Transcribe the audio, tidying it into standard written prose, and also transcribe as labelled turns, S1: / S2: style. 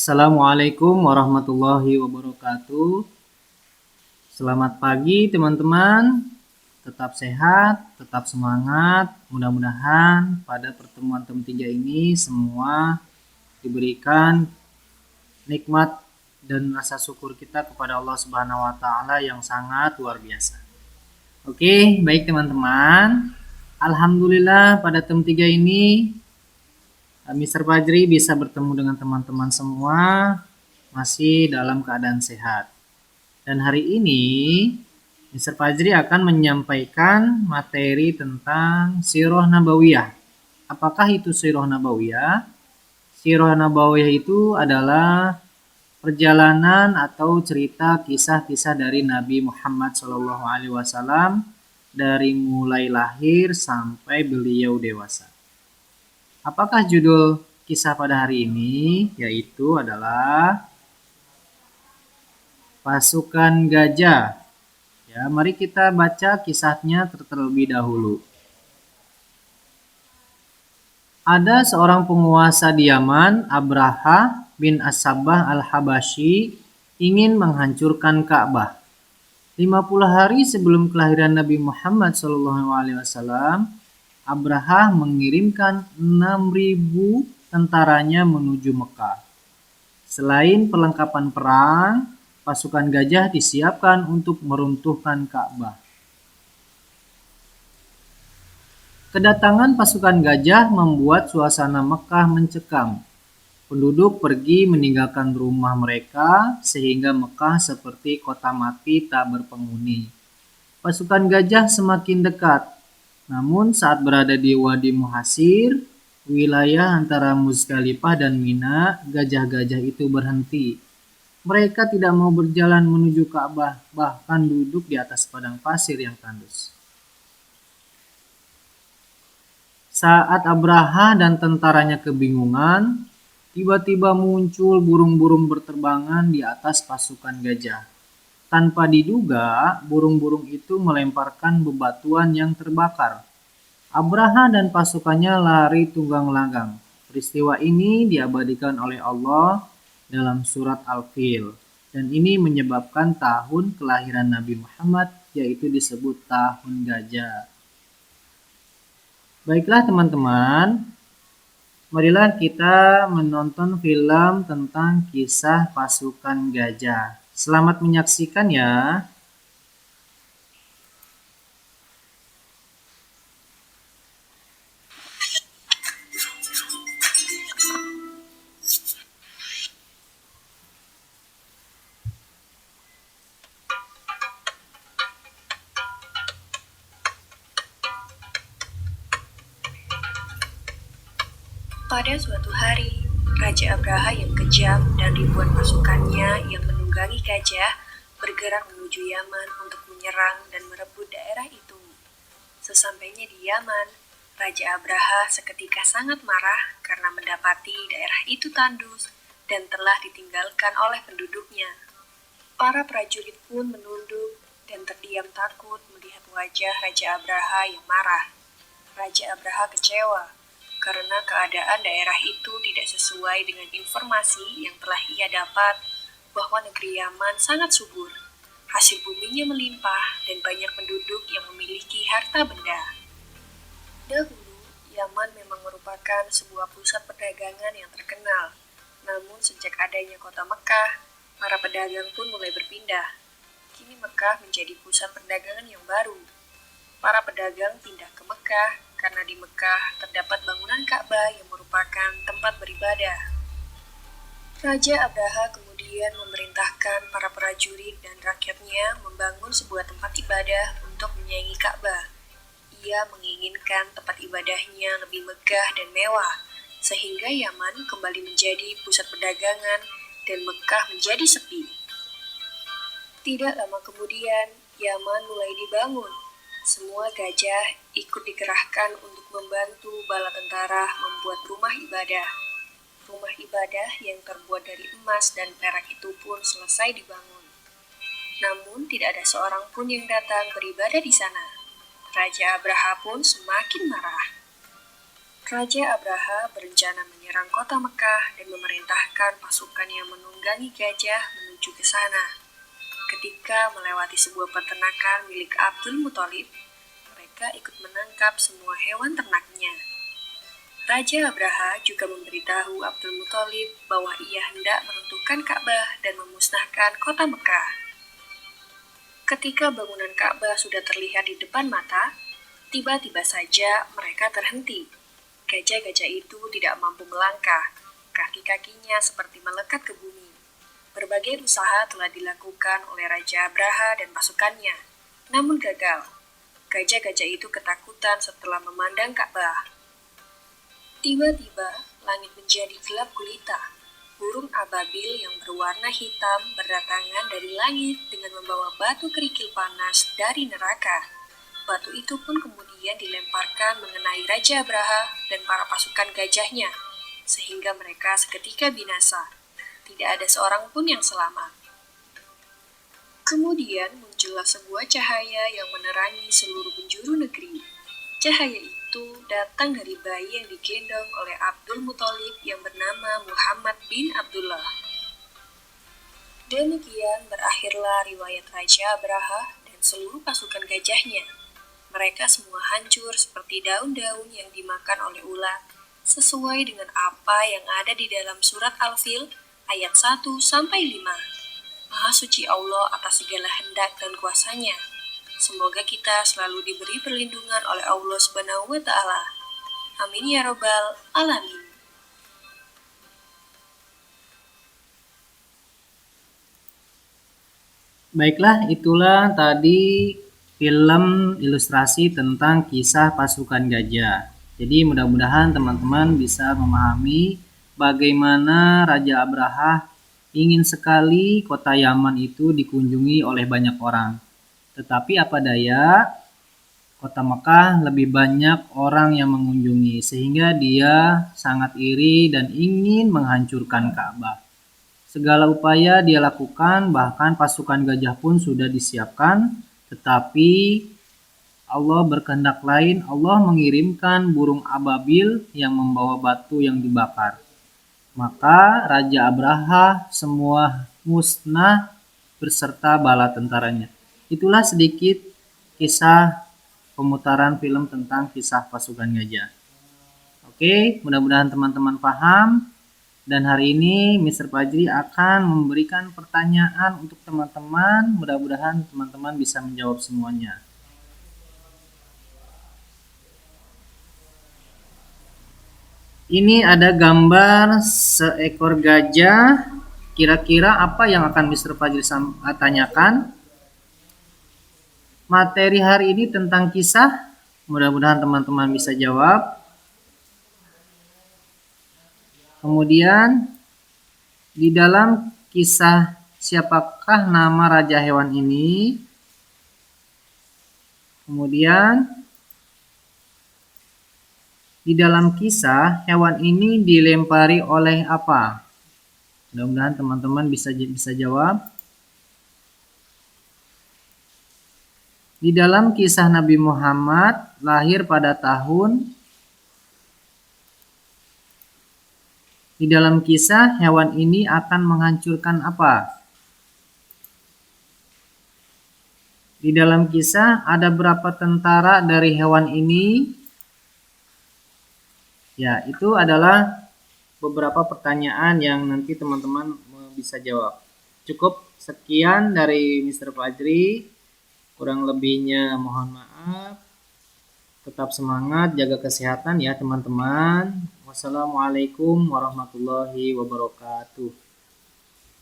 S1: Assalamualaikum warahmatullahi wabarakatuh. Selamat pagi teman-teman. Tetap sehat, tetap semangat. Mudah-mudahan pada pertemuan teman tiga ini semua diberikan nikmat dan rasa syukur kita kepada Allah Subhanahu wa taala yang sangat luar biasa. Oke, baik teman-teman. Alhamdulillah pada teman tiga ini Mr. Fajri bisa bertemu dengan teman-teman semua masih dalam keadaan sehat. Dan hari ini Mr. Fajri akan menyampaikan materi tentang Sirah Nabawiyah. Apakah itu Sirah Nabawiyah? Sirah Nabawiyah itu adalah perjalanan atau cerita kisah-kisah dari Nabi Muhammad SAW dari mulai lahir sampai beliau dewasa. Apakah judul kisah pada hari ini? Yaitu adalah Pasukan Gajah. Ya, mari kita baca kisahnya terlebih dahulu. Ada seorang penguasa di Yaman, Abraha bin As-Sabbah al-Habasyi, ingin menghancurkan Ka'bah. 50 hari sebelum kelahiran Nabi Muhammad SAW, Abraha mengirimkan 6.000 tentaranya menuju Mekah. Selain perlengkapan perang, pasukan gajah disiapkan untuk meruntuhkan Ka'bah. Kedatangan pasukan gajah membuat suasana Mekah mencekam. Penduduk pergi meninggalkan rumah mereka sehingga Mekah seperti kota mati tak berpenghuni. Pasukan gajah semakin dekat. Namun saat berada di Wadi Muhasir, wilayah antara Muzdalifah dan Mina, gajah-gajah itu berhenti. Mereka tidak mau berjalan menuju Ka'bah, bahkan duduk di atas padang pasir yang tandus. Saat Abraha dan tentaranya kebingungan, tiba-tiba muncul burung-burung berterbangan di atas pasukan gajah. Tanpa diduga, burung-burung itu melemparkan bebatuan yang terbakar. Abraha dan pasukannya lari tunggang-langgang. Peristiwa ini diabadikan oleh Allah dalam surat Al-Fil. Dan ini menyebabkan tahun kelahiran Nabi Muhammad, yaitu disebut tahun gajah. Baiklah teman-teman, marilah kita menonton film tentang kisah pasukan gajah. Selamat menyaksikan ya.
S2: Pada suatu hari, Raja Abraha yang kejam dan ribuan pasukannya yang menunggangi gajah bergerak menuju Yaman untuk menyerang dan merebut daerah itu. Sesampainya di Yaman, Raja Abraha seketika sangat marah karena mendapati daerah itu tandus dan telah ditinggalkan oleh penduduknya. Para prajurit pun menunduk dan terdiam takut melihat wajah Raja Abraha yang marah. Raja Abraha kecewa karena keadaan daerah itu tidak sesuai dengan informasi yang telah ia dapat bahwa negeri Yaman sangat subur. Hasil buminya melimpah dan banyak penduduk yang memiliki harta benda. Dahulu, Yaman memang merupakan sebuah pusat perdagangan yang terkenal. Namun sejak adanya kota Mekah, para pedagang pun mulai berpindah. Kini Mekah menjadi pusat perdagangan yang baru. Para pedagang pindah ke Mekah karena di Mekah terdapat bangunan Ka'bah yang merupakan tempat beribadah. Raja Abraha kemudian memerintahkan para prajurit dan rakyatnya membangun sebuah tempat ibadah untuk menyaingi Ka'bah. Ia menginginkan tempat ibadahnya lebih megah dan mewah, sehingga Yaman kembali menjadi pusat perdagangan dan Mekah menjadi sepi. Tidak lama kemudian, Yaman mulai dibangun. Semua gajah ikut dikerahkan untuk membantu bala tentara membuat rumah ibadah. Rumah ibadah yang terbuat dari emas dan perak itu pun selesai dibangun. Namun tidak ada seorang pun yang datang beribadah di sana. Raja Abraha pun semakin marah. Raja Abraha berencana menyerang kota Mekah dan memerintahkan pasukan yang menunggangi gajah menuju ke sana. Ketika melewati sebuah peternakan milik Abdul Muthalib, mereka ikut menangkap semua hewan ternaknya. Raja Abraha juga memberitahu Abdul Muthalib bahwa ia hendak meruntuhkan Ka'bah dan memusnahkan kota Mekah. Ketika bangunan Ka'bah sudah terlihat di depan mata, tiba-tiba saja mereka terhenti. Gajah-gajah itu tidak mampu melangkah, kaki-kakinya seperti melekat ke bumi. Berbagai usaha telah dilakukan oleh Raja Abraha dan pasukannya, namun gagal. Gajah-gajah itu ketakutan setelah memandang Ka'bah. Tiba-tiba, langit menjadi gelap gulita. Burung ababil yang berwarna hitam berdatangan dari langit dengan membawa batu kerikil panas dari neraka. Batu itu pun kemudian dilemparkan mengenai Raja Abraha dan para pasukan gajahnya, sehingga mereka seketika binasa. Tidak ada seorang pun yang selamat. Kemudian muncullah sebuah cahaya yang menerangi seluruh penjuru negeri. Cahaya itu datang dari bayi yang digendong oleh Abdul Muthalib yang bernama Muhammad bin Abdullah. Demikian berakhirlah riwayat Raja Abraha dan seluruh pasukan gajahnya. Mereka semua hancur seperti daun-daun yang dimakan oleh ulat, sesuai dengan apa yang ada di dalam surat Al-Fil ayat 1-5. Maha suci Allah atas segala hendak dan kuasanya. Semoga kita selalu diberi perlindungan oleh Allah Subhanahu wa Ta'ala. Amin ya Rabbal 'Alamin.
S1: Baiklah, itulah tadi film ilustrasi tentang kisah pasukan gajah. Jadi mudah-mudahan teman-teman bisa memahami bagaimana Raja Abraha ingin sekali kota Yaman itu dikunjungi oleh banyak orang. Tetapi apa daya, kota Mekah lebih banyak orang yang mengunjungi sehingga dia sangat iri dan ingin menghancurkan Ka'bah. Segala upaya dia lakukan, bahkan pasukan gajah pun sudah disiapkan, tetapi Allah berkehendak lain. Allah mengirimkan burung ababil yang membawa batu yang dibakar. Maka Raja Abraha semua musnah beserta bala tentaranya. Itulah sedikit kisah pemutaran film tentang kisah pasukan gajah. Oke, mudah-mudahan teman-teman paham. Dan hari ini Mr. Fajri akan memberikan pertanyaan untuk teman-teman. Mudah-mudahan teman-teman bisa menjawab semuanya. Ini ada gambar seekor gajah. Kira-kira apa yang akan Mr. Fajri tanyakan? Materi hari ini tentang kisah. Mudah-mudahan teman-teman bisa jawab. Kemudian di dalam kisah siapakah nama raja hewan ini? Kemudian di dalam kisah hewan ini dilempari oleh apa? Mudah-mudahan teman-teman bisa jawab. Di dalam kisah Nabi Muhammad lahir pada tahun. Di dalam kisah hewan ini akan menghancurkan apa? Di dalam kisah ada berapa tentara dari hewan ini? Ya, itu adalah beberapa pertanyaan yang nanti teman-teman bisa jawab. Cukup sekian dari Mr. Fajri. Kurang lebihnya mohon maaf. Tetap semangat, jaga kesehatan ya teman-teman. Wassalamualaikum warahmatullahi wabarakatuh.